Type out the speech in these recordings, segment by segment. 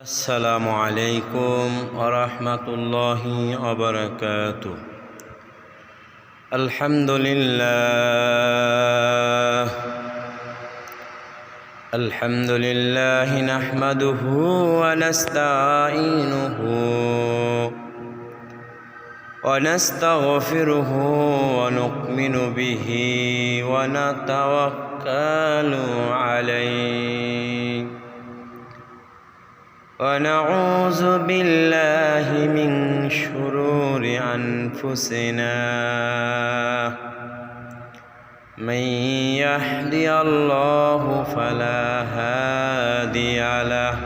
السلام عليكم ورحمة الله وبركاته. الحمد لله نحمده ونستعينه ونستغفره ونؤمن به ونتوكل عليه ونعوذ بالله من شرور أنفسنا من يهدي الله فلا هادي له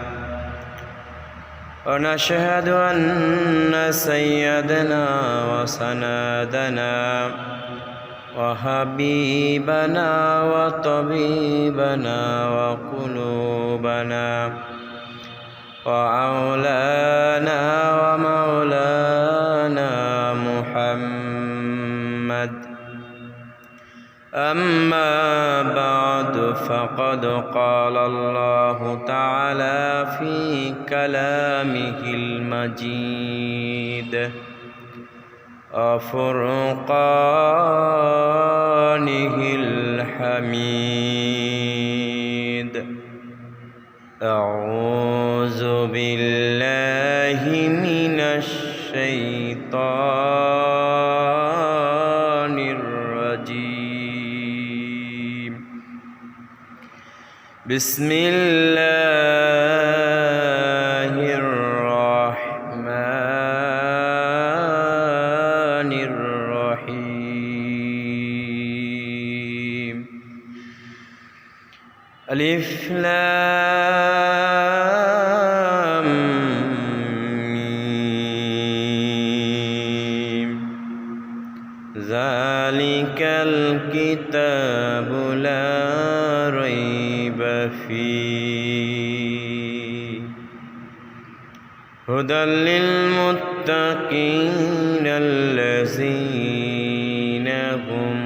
ونشهد أن سيدنا وسندنا وحبيبنا وطبيبنا وقلوبنا وأولانا ومولانا محمد. أما بعد فقد قال الله تعالى في كلامه المجيد وفرقانه الحميد. أعوذ بالله من الشيطان الرجيم. بسم الله الرحمن الرحيم. ألف لام ميم. ذلك الكتاب لا ريب فيه هدى للمتقين الذين هم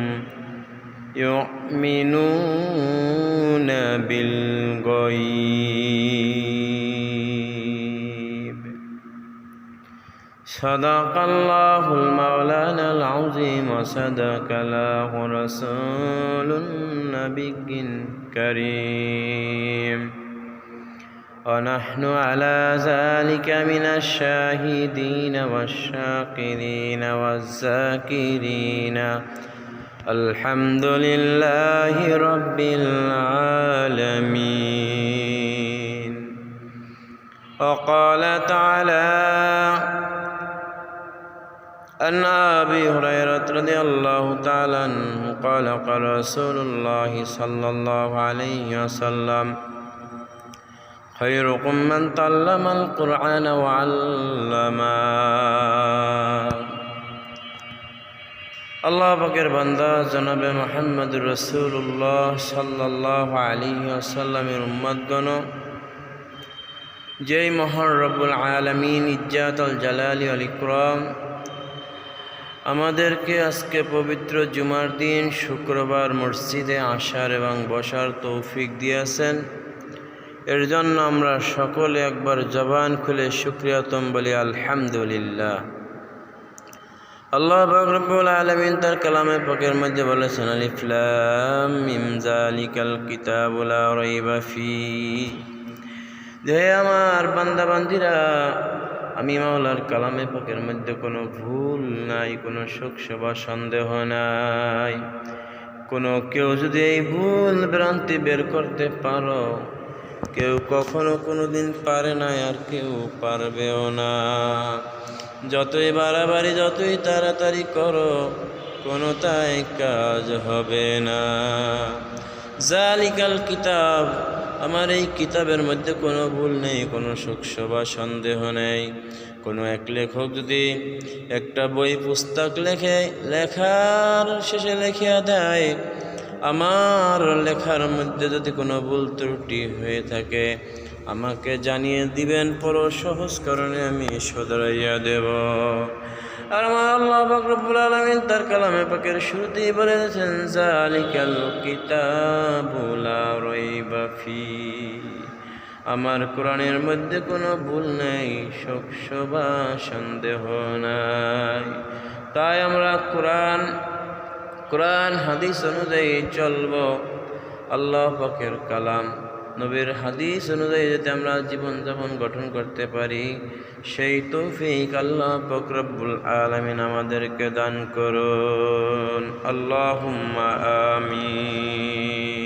يؤمنون بالغيب. صدق الله المولانا العظيم وصدق الله رسول النبي الكريم ونحن على ذلك من الشاهدين والشاكرين والذاكرين. الحمد لله رب العالمين. وقال تعالى عن أبي هريرة رضي الله تعالى عنه قال قال رسول الله صلى الله عليه وسلم خيركم من تعلم القرآن وعلمه. আল্লাহ পাকের বান্দা জনাবে মুহাম্মদ রাসূলুল্লাহ সাল্লাল্লাহু আলাইহি ওয়াসাল্লামের উম্মতগণ, যেই মহান রব্বুল আলামিন ইজ্জাতুল জালালি ওয়াল ইকরাম আমাদেরকে আজকে পবিত্র জুমার দিন শুক্রবার মসজিদে আসার এবং বসার তৌফিক দিয়েছেন, এর জন্য আমরা সকলে একবার জবান খুলে শুকরিয়াতম বলি আলহামদুলিল্লাহ। আল্লাহ পাক রব্বুল আলামিন তার কালামে পাকের মধ্যে বলেছেন আলিফ লাম মিম যালিকাল কিতাবু লা রাইবা ফীহি। যে আমার বান্দা বান্দিরা, আমি মাওলার কালামে পাকের মধ্যে কোনো ভুল নাই, কোনো সংশয় বা সন্দেহ নাই। কেউ যদি এই ভুল ভ্রান্তি বের করতে পারো, কেউ কখনো কোনোদিন পারে না, আর কেউ পারবেও না। যতই বাড়াবাড়ি, যতই তাড়াতাড়ি করো, কোনোটাই কাজ হবে না। জালিকাল কিতাব, আমার এই কিতাবের মধ্যে কোনো ভুল নেই, কোনো সংশয় বা সন্দেহ নেই। কোনো এক লেখক যদি একটা বই পুস্তক লেখার শেষে লেখিয়া দেয়, আমার লেখার মধ্যে যদি কোনো ভুল ত্রুটি হয়ে থাকে আমাকে জানিয়ে দিবেন, পর সহজ কারণে আমি শুধরাইয়া দেব। আর আমার আল্লাহ পাক রব্বুল আলামিন তার কালামে পাকের শুরুতেই বলেছেন জালিকাল কিতাবু লা রাইবা ফীহি। আমার কোরআনের মধ্যে কোনো ভুল নেই, শোক বা সন্দেহ নাই। তাই আমরা কোরআন হাদিস অনুযায়ী চলব। আল্লাহ পাকের কালাম নবীর হাদিস অনুযায়ী যাতে আমরা জীবনযাপন গঠন করতে পারি, সেই তৌফিক আল্লাহ পাক রব্বুল আলামিন আমাদেরকে দান করুন। আল্লাহুম্মা আমিন।